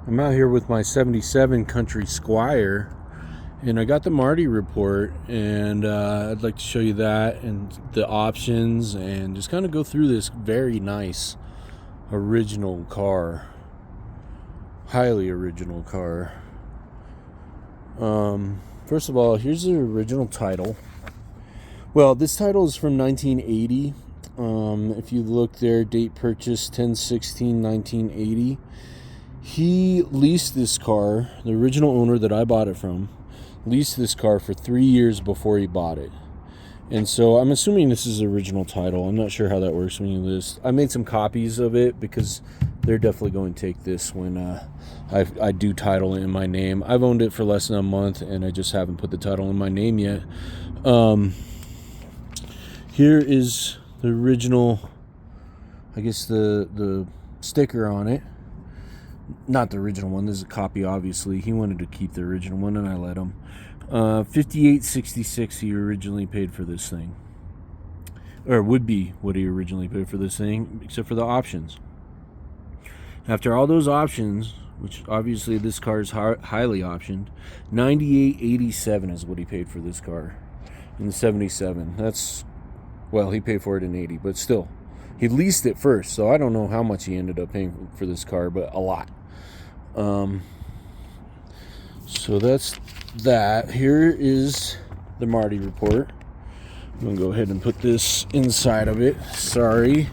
I'm out here with my 77 Country Squire, and I got the Marti report, and I'd like to show you that and the options and just kind of go through this very nice original car, highly original car. First of all, here's the original title. Well, this title is from 1980. If you look there, date purchase 10/16/1980. He leased this car, the original owner that I bought it from, leased this car for 3 years before he bought it. And so I'm assuming this is the original title. I'm not sure how that works when you list. I made some copies of it because they're definitely going to take this when I do title it in my name. I've owned it for less than a month, and I just haven't put the title in my name yet. Here is the original, I guess the sticker on it. Not the original one. This is a copy, obviously. He wanted to keep the original one, and I let him. $58.66 he originally paid for this thing. Or would be what he originally paid for this thing, except for the options. After all those options, which obviously this car is highly optioned, $98.87 is what he paid for this car in the 77. That's, well, he paid for it in 80, but still. He leased it first, so I don't know how much he ended up paying for this car, but a lot. So that's that. Here is the Marti report. I'm going to go ahead and put this inside of it. Sorry.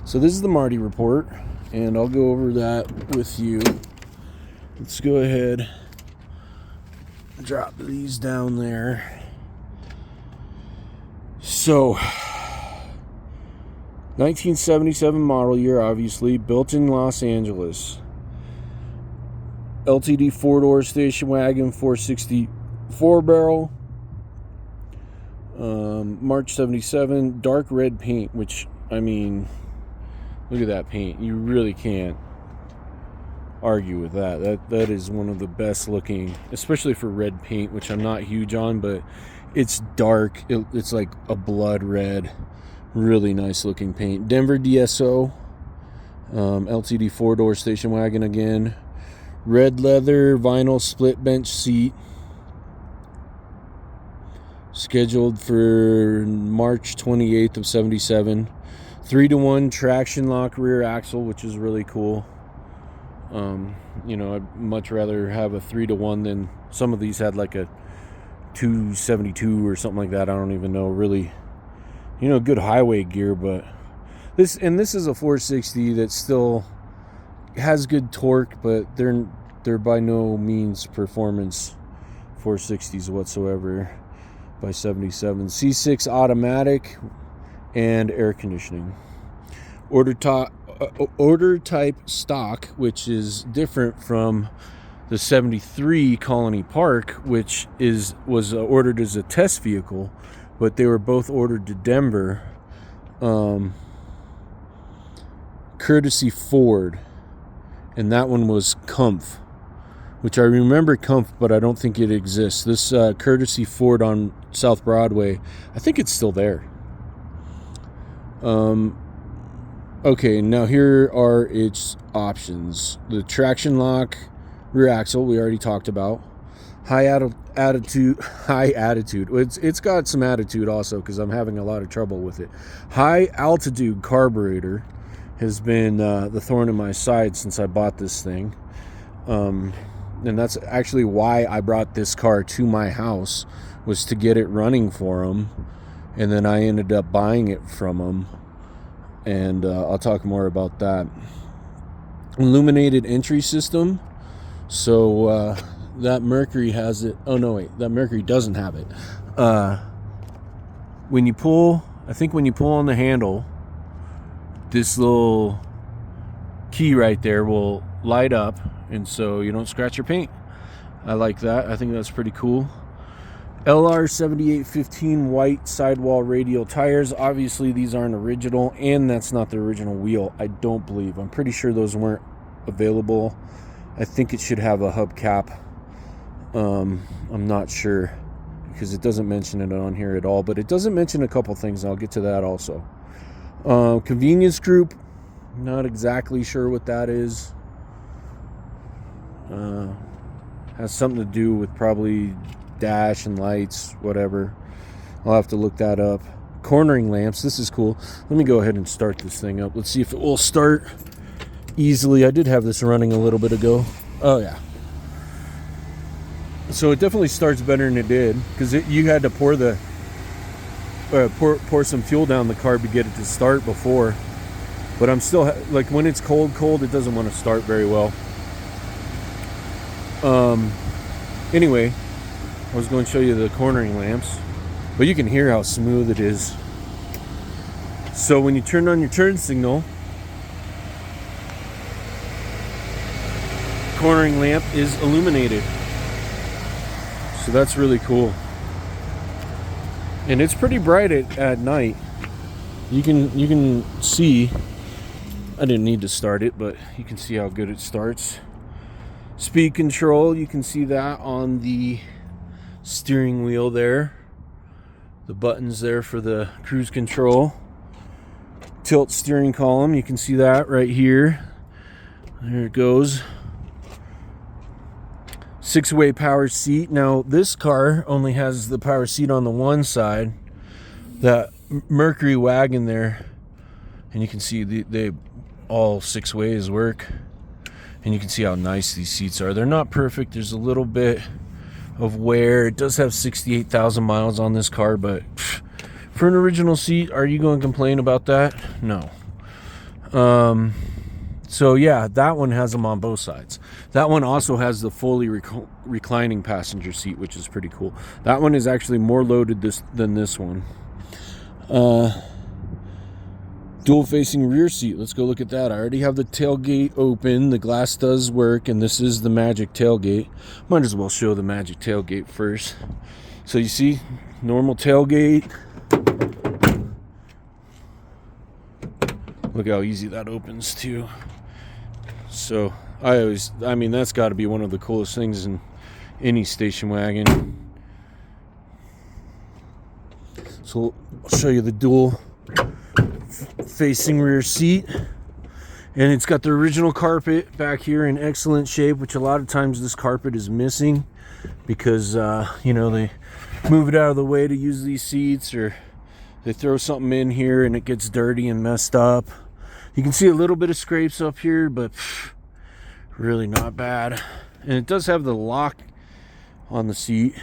So this is the Marti report, and I'll go over that with you. Let's go ahead and drop these down there. So 1977 model year, obviously, built in Los Angeles. LTD 4-door station wagon, 464 barrel. March 77, dark red paint, which, I mean, look at that paint. You really can't argue with that. That is one of the best looking, especially for red paint, which I'm not huge on, but it's dark. It's like a blood red. Really nice looking paint. Denver DSO, LTD 4-door station wagon again. Red leather vinyl split bench seat. Scheduled for March 28th of 77. 3-to-1 traction lock rear axle, which is really cool. I'd much rather have a 3-to-1 than some of these had like a 272 or something like that. I don't even know, really. Good highway gear, but this is a 460 that still has good torque, but they're by no means performance 460s whatsoever by 77. C6 automatic and air conditioning. Order type stock, which is different from the 73 Colony Park, which was ordered as a test vehicle. But they were both ordered to Denver. Courtesy Ford. And that one was Comf, which I remember Comf, but I don't think it exists. This Courtesy Ford on South Broadway, I think it's still there. Okay, now here are its options. The traction lock rear axle, we already talked about. High attitude. It's got some attitude also, because I'm having a lot of trouble with it. High altitude carburetor has been the thorn in my side since I bought this thing, and that's actually why I brought this car to my house, was to get it running for him, and then I ended up buying it from him, and I'll talk more about that. Illuminated entry system, so that Mercury has it. Oh no, wait, that Mercury doesn't have it. When you pull on the handle, this little key right there will light up, and so you don't scratch your paint. I like that. I think that's pretty cool. LR 7815 white sidewall radial tires. Obviously these aren't original, and that's not the original wheel, I don't believe. I'm pretty sure those weren't available. I think it should have a hubcap. I'm not sure, because it doesn't mention it on here at all, but it doesn't mention a couple things, and I'll get to that also. Convenience group, not exactly sure what that is. Has something to do with probably dash and lights, whatever. I'll have to look that up. Cornering lamps, this is cool. Let me go ahead and start this thing up. Let's see if it will start easily. I did have this running a little bit ago. Oh yeah. So it definitely starts better than it did, because you had to pour some fuel down the carb to get it to start before. But I'm still, like, when it's cold, it doesn't want to start very well. Anyway, I was going to show you the cornering lamps, but you can hear how smooth it is. So when you turn on your turn signal, cornering lamp is illuminated. So that's really cool. And it's pretty bright at night. You can see, I didn't need to start it, but you can see how good it starts. Speed control, you can see that on the steering wheel there. The buttons there for the cruise control. Tilt steering column, you can see that right here. There it goes. 6-way power seat. Now this car only has the power seat on the one side. That Mercury wagon there, and you can see they all 6 ways work. And you can see how nice these seats are. They're not perfect. There's a little bit of wear. It does have 68,000 miles on this car, but for an original seat, are you going to complain about that? No. So yeah, that one has them on both sides. That one also has the fully reclining passenger seat, which is pretty cool. That one is actually more loaded than this one. Dual facing rear seat. Let's go look at that. I already have the tailgate open. The glass does work, and this is the magic tailgate. Might as well show the magic tailgate first. So you see, normal tailgate. Look how easy that opens too. So I mean, that's got to be one of the coolest things in any station wagon. So I'll show you the dual facing rear seat, and it's got the original carpet back here in excellent shape, which a lot of times this carpet is missing because you know, they move it out of the way to use these seats, or they throw something in here and it gets dirty and messed up. You can see a little bit of scrapes up here, but really not bad. And it does have the lock on the seat,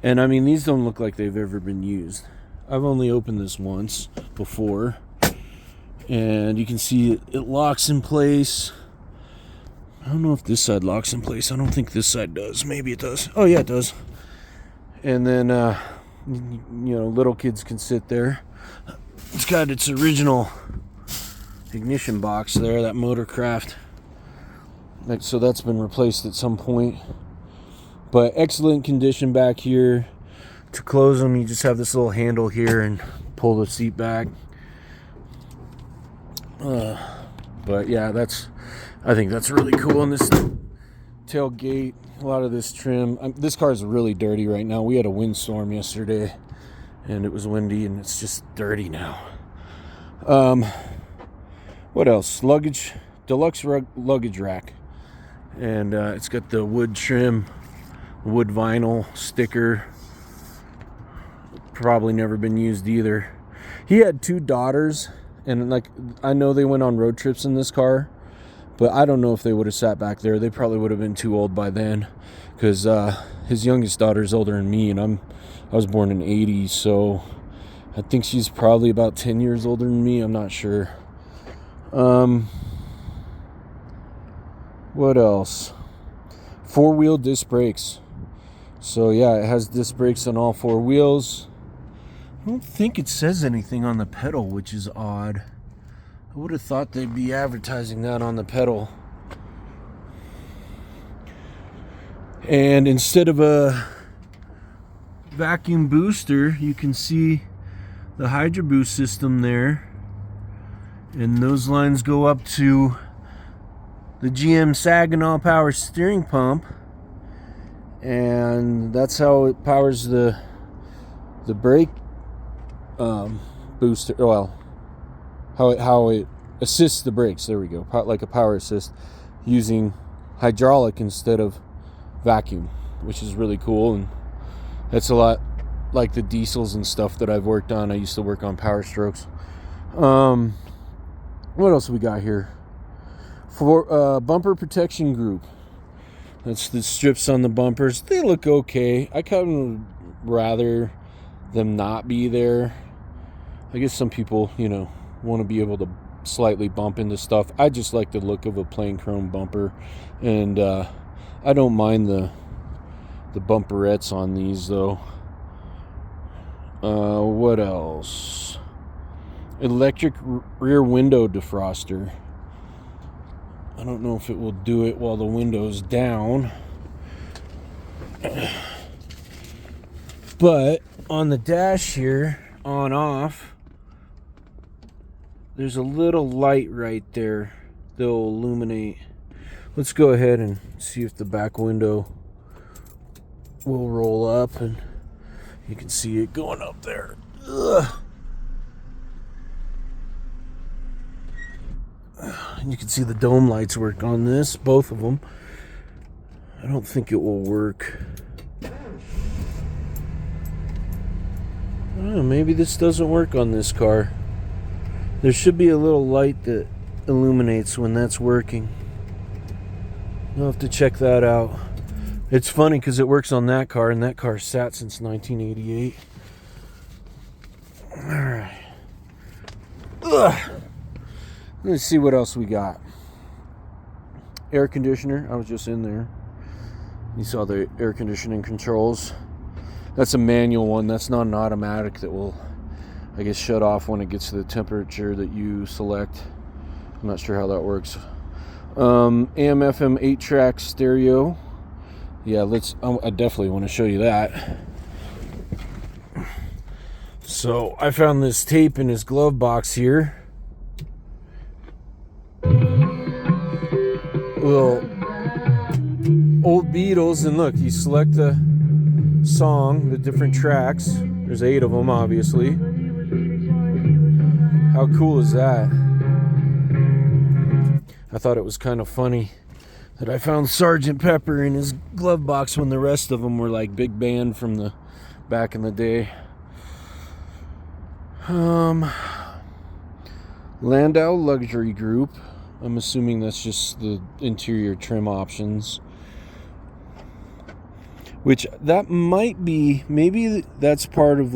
and I mean, these don't look like they've ever been used. I've only opened this once before, and you can see it locks in place. I don't know if this side locks in place. I don't think this side does. Maybe it does. Oh yeah, it does. And then you know, little kids can sit there. It's got its original ignition box there, that Motorcraft. So that's been replaced at some point, but excellent condition back here. To close them, you just have this little handle here and pull the seat back. But yeah, I think that's really cool. And this tailgate, a lot of this trim. This car is really dirty right now. We had a windstorm yesterday, and it was windy, and it's just dirty now. What else? Luggage, deluxe luggage rack, and it's got the wood trim, wood vinyl sticker. Probably never been used either. He had 2 daughters, and like, I know they went on road trips in this car, but I don't know if they would have sat back there. They probably would have been too old by then, because his youngest daughter is older than me, and I was born in '80, so I think she's probably about 10 years older than me. I'm not sure. What else? 4-wheel disc brakes. So yeah, it has disc brakes on all 4 wheels. I don't think it says anything on the pedal, which is odd. I would have thought they'd be advertising that on the pedal. And instead of a vacuum booster, you can see the Hydro Boost system there. And those lines go up to the GM Saginaw power steering pump. And that's how it powers the brake booster. Well, how it assists the brakes. There we go. Like a power assist using hydraulic instead of vacuum, which is really cool. And that's a lot like the diesels and stuff that I've worked on. I used to work on Power Strokes. What else we got here? For bumper protection group. That's the strips on the bumpers. They look okay. I kind of rather them not be there. I guess some people, want to be able to slightly bump into stuff. I just like the look of a plain chrome bumper, and I don't mind the bumperettes on these though. What else? Electric rear window defroster. I don't know if it will do it while the window's down. But on the dash here, on off, there's a little light right there that will illuminate. Let's go ahead and see if the back window will roll up, and you can see it going up there. Ugh. You can see the dome lights work on this, both of them. I don't think it will work. I don't know, maybe this doesn't work on this car. There should be a little light that illuminates when that's working. You'll have to check that out. It's funny because it works on that car, and that car sat since 1988. Alright. Let's see what else we got. Air conditioner. I was just in there. You saw the air conditioning controls. That's a manual one. That's not an automatic that will, I guess, shut off when it gets to the temperature that you select. I'm not sure how that works. AM FM 8-track stereo. Yeah, I definitely want to show you that. So I found this tape in his glove box here. Little old Beatles, and look, you select the song, the different tracks. There's 8 of them, obviously. How cool is that? I thought it was kind of funny that I found Sgt. Pepper in his glove box when the rest of them were like big band from the back in the day. Landau Luxury Group. I'm assuming that's just the interior trim options. Which that might be, maybe that's part of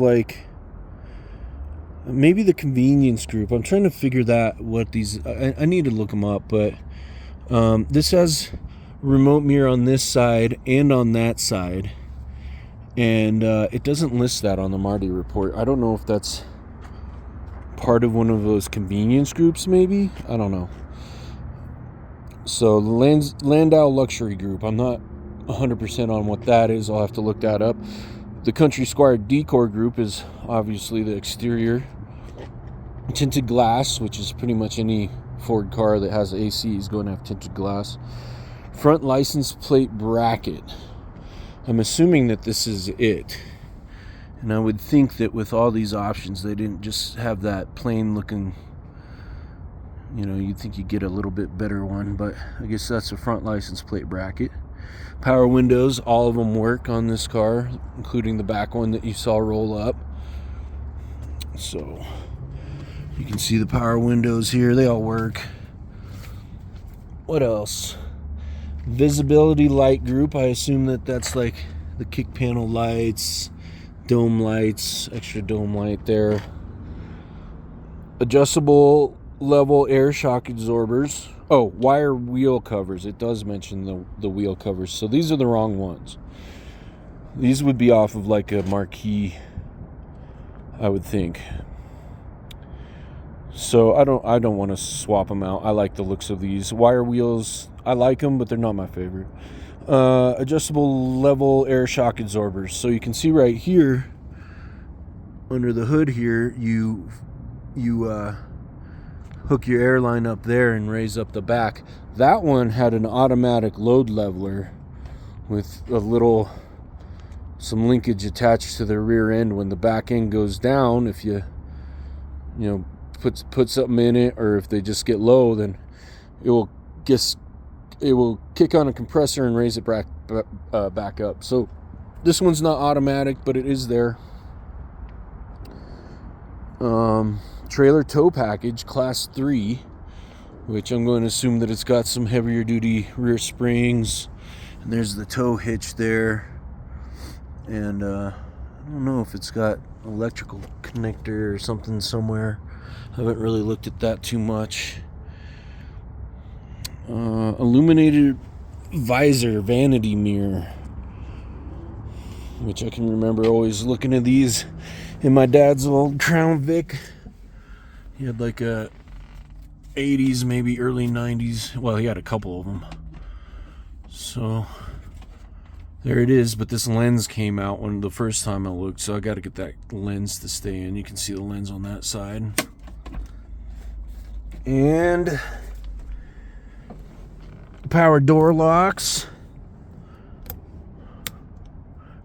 maybe the convenience group. I'm trying to figure that, what these, I need to look them up, but this has remote mirror on this side and on that side. And it doesn't list that on the Marti report. I don't know if that's part of one of those convenience groups, maybe? I don't know. So the Landau Luxury Group, I'm not 100% on what that is. I'll have to look that up. The Country Squire Decor Group is obviously the exterior. Tinted glass, which is pretty much any Ford car that has AC is going to have tinted glass. Front license plate bracket. I'm assuming that this is it. And I would think that with all these options, they didn't just have that plain looking, you'd think you'd get a little bit better one, but I guess that's a front license plate bracket. Power windows, all of them work on this car, including the back one that you saw roll up. So you can see the power windows here, they all work. What else? Visibility light group, I assume that's like the kick panel lights, dome lights, extra dome light there. Adjustable level air shock absorbers. Oh, wire wheel covers. It does mention the wheel covers. So these are the wrong ones. These would be off of like a Marti, I would think. So I don't want to swap them out. I like the looks of these. Wire wheels, I like them, but they're not my favorite. Adjustable level air shock absorbers. So you can see right here, under the hood here, you hook your air line up there and raise up the back. That one had an automatic load leveler with some linkage attached to the rear end. When the back end goes down, if you put something in it, or if they just get low, then it will just it will kick on a compressor and raise it back up. So this one's not automatic, but it is there. Trailer tow package, class 3, which I'm going to assume that it's got some heavier duty rear springs. And there's the tow hitch there. And I don't know if it's got electrical connector or something somewhere. I haven't really looked at that too much. Illuminated visor vanity mirror, which I can remember always looking at these in my dad's old Crown Vic. He had like a 80s, maybe early 90s. Well, he had a couple of them. So there it is, but this lens came out when the first time I looked, so I got to get that lens to stay in. You can see the lens on that side. And power door locks.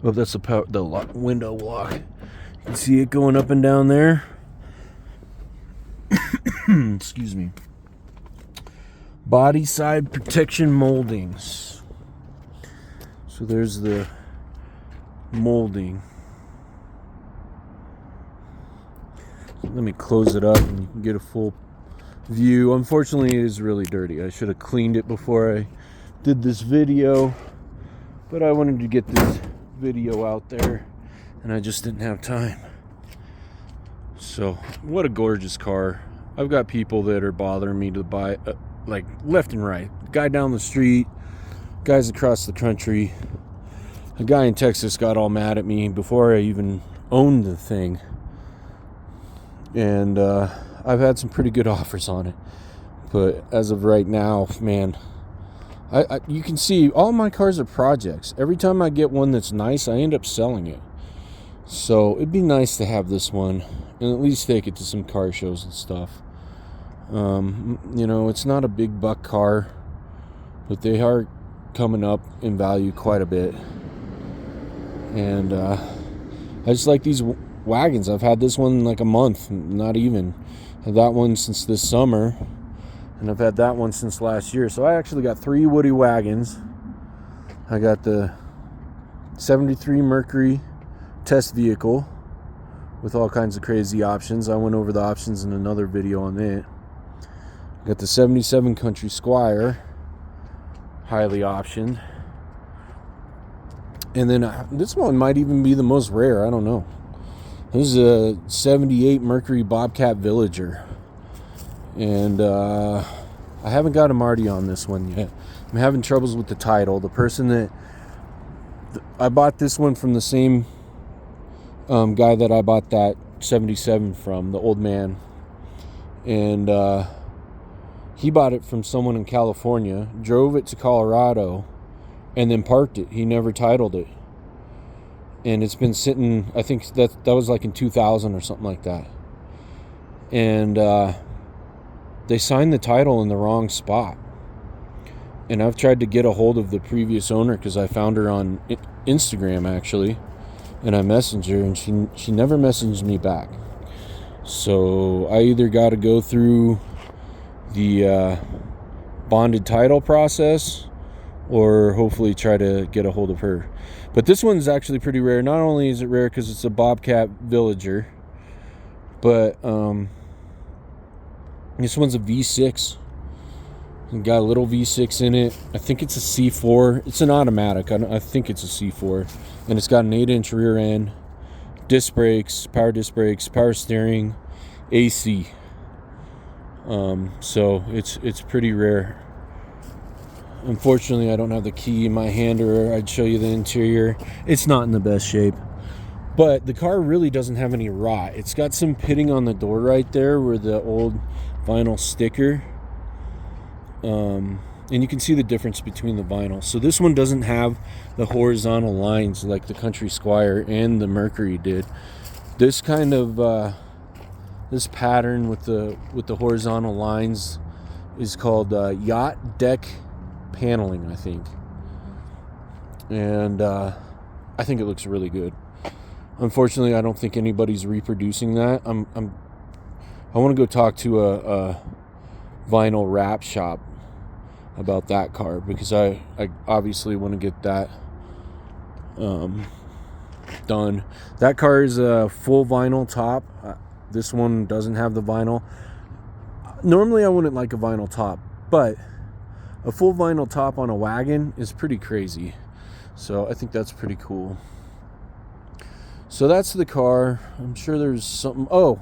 Oh, that's the window lock. You can see it going up and down there. Excuse me. Body side protection moldings. So there's the molding. Let me close it up and you can get a full view. Unfortunately, it is really dirty. I should have cleaned it before I did this video, but I wanted to get this video out there and I just didn't have time. So what a gorgeous car. I've got people that are bothering me to buy like left and right. Guy down the street, guys across the country. A guy in Texas got all mad at me before I even owned the thing. And I've had some pretty good offers on it. But as of right now, man, you can see all my cars are projects. Every time I get one that's nice, I end up selling it. So it'd be nice to have this one and at least take it to some car shows and stuff. You know, it's not a big buck car, but they are coming up in value quite a bit. And I just like these wagons. I've had this one like a month, not even. Had that one since this summer, and I've had that one since last year. So I actually got 3 Woody wagons. I got the 73 Mercury test vehicle with all kinds of crazy options. I went over the options in another video on it. Got the 77 Country Squire, highly optioned. And then this one might even be the most rare. I don't know. This is a 78 Mercury Bobcat Villager. And I haven't got a Marti on this one yet. I'm having troubles with the title. The person that... I bought this one from the same guy that I bought that 77 from, the old man. And he bought it from someone in California, drove it to Colorado, and then parked it. He never titled it. And it's been sitting, I think that was like in 2000 or something like that. And they signed the title in the wrong spot. And I've tried to get a hold of the previous owner because I found her on Instagram, actually. And I messaged her, and she never messaged me back. So I either got to go through the bonded title process or hopefully try to get a hold of her. But this one's actually pretty rare. Not only is it rare because it's a Bobcat Villager, but this one's a V6. It's got a little V6 in it. I think it's a C4. It's an automatic. I think it's a C4. And it's got an 8-inch rear end, disc brakes, power steering, AC. So it's pretty rare. Unfortunately, I don't have the key in my hand, or I'd show you the interior. It's not in the best shape. But the car really doesn't have any rot. It's got some pitting on the door right there where the old vinyl sticker. And you can see the difference between the vinyl. So this one doesn't have the horizontal lines like the Country Squire and the Mercury did. This kind of this pattern with the horizontal lines is called yacht deck paneling, I think. And I think it looks really good. Unfortunately, I don't think anybody's reproducing that. I want to go talk to a vinyl wrap shop about that car, because I obviously want to get that done. That car is a full vinyl top. This one doesn't have the vinyl. Normally I wouldn't like a vinyl top, but a full vinyl top on a wagon is pretty crazy. So I think that's pretty cool. So that's the car. I'm sure there's something. Oh,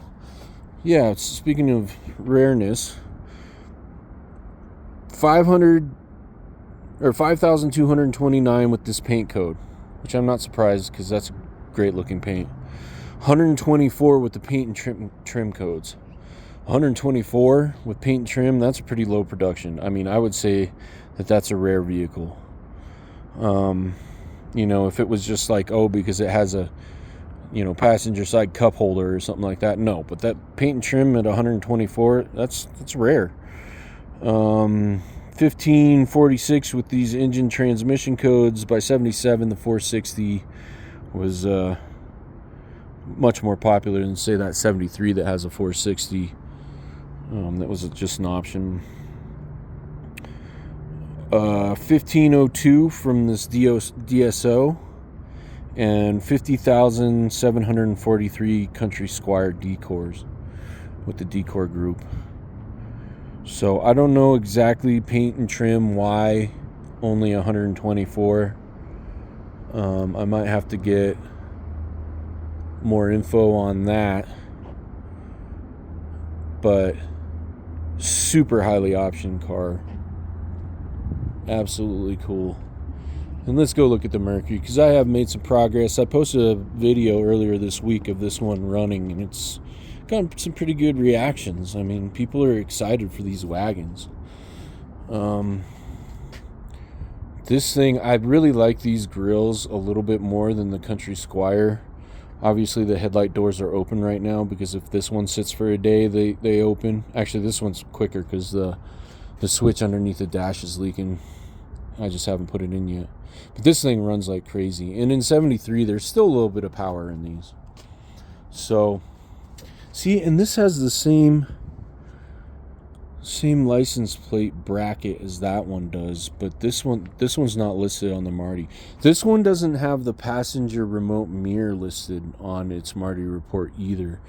yeah, speaking of rareness, 5,229 with this paint code, which I'm not surprised because that's a great looking paint. 124 with the paint and trim codes. 124 with paint and trim, that's a pretty low production. I mean, I would say that that's a rare vehicle. If it was just like, because it has a, passenger side cup holder or something like that, no. But that paint and trim at 124, that's rare. 1546 with these engine transmission codes. By 77, the 460 was much more popular than, say, that 73 that has a 460. That was just an option. 1502 from this DSO, and 50,743 Country Squire decors with the decor group. So I don't know exactly paint and trim why only 124. I might have to get more info on that, but super highly optioned car, absolutely cool. And let's go look at the Mercury, because I have made some progress. I posted a video earlier this week of this one running, and it's got some pretty good reactions. I mean, people are excited for these wagons. This thing, I really like these grills a little bit more than the Country Squire. Obviously the headlight doors are open right now, because if this one sits for a day, they open. Actually, this one's quicker because the switch underneath the dash is leaking. I just haven't put it in yet. But this thing runs like crazy. And in 73, there's still a little bit of power in these. So, see, and this has the same license plate bracket as that one does, but this one's not listed on the Marti. This one doesn't have the passenger remote mirror listed on its Marti report either.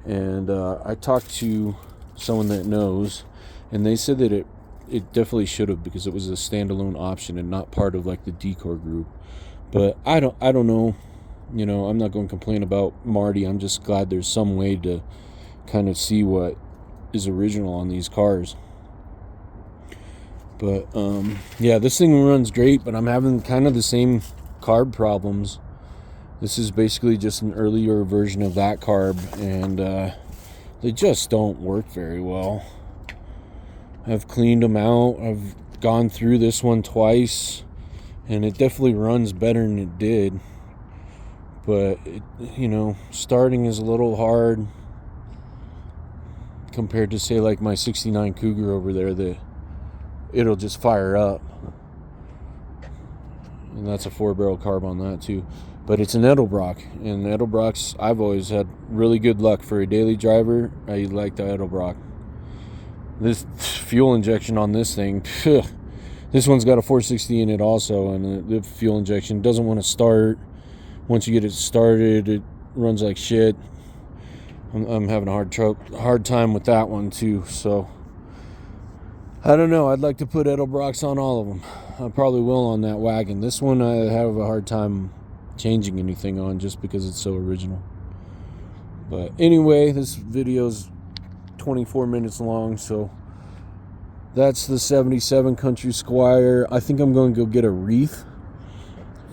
And I talked to someone that knows, and they said that it definitely should have, because it was a standalone option and not part of like the decor group. But I don't know. I'm not going to complain about Marti. I'm just glad there's some way to kind of see what is original on these cars. But yeah, this thing runs great, but I'm having kind of the same carb problems. This is basically just an earlier version of that carb, and they just don't work very well. I've cleaned them out. I've gone through this one twice, and it definitely runs better than it did. But starting is a little hard compared to, say, like my 69 Cougar over there, that it'll just fire up. And that's a 4-barrel carb on that too. But it's an Edelbrock, and Edelbrocks, I've always had really good luck for a daily driver. I like the Edelbrock. This fuel injection on this thing, this one's got a 460 in it also, and the fuel injection doesn't want to start. Once you get it started, it runs like shit. I'm having a hard time with that one too. So I don't know. I'd like to put Edelbrocks on all of them. I probably will on that wagon. This one I have a hard time changing anything on, just because it's so original. But anyway, this video's 24 minutes long, so that's the 77 Country Squire. I think I'm going to go get a wreath,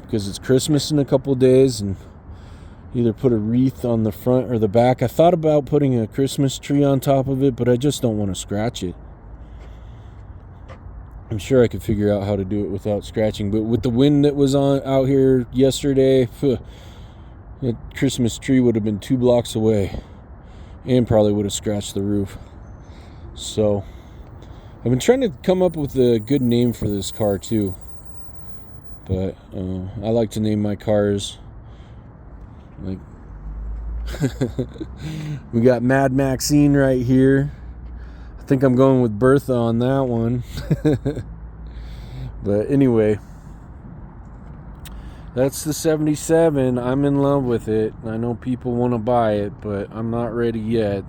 because it's Christmas in a couple days, and either put a wreath on the front or the back. I thought about putting a Christmas tree on top of it, but I just don't want to scratch it. I'm sure I could figure out how to do it without scratching, but with the wind that was out here yesterday, that Christmas tree would have been 2 blocks away, and probably would have scratched the roof. So I've been trying to come up with a good name for this car too, but I like to name my cars like we got Mad Maxine right here. I think I'm going with Bertha on that one. But anyway, that's the 77. I'm in love with it. I know people want to buy it, but I'm not ready yet.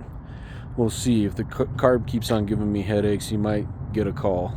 We'll see. If the carb keeps on giving me headaches, you might get a call.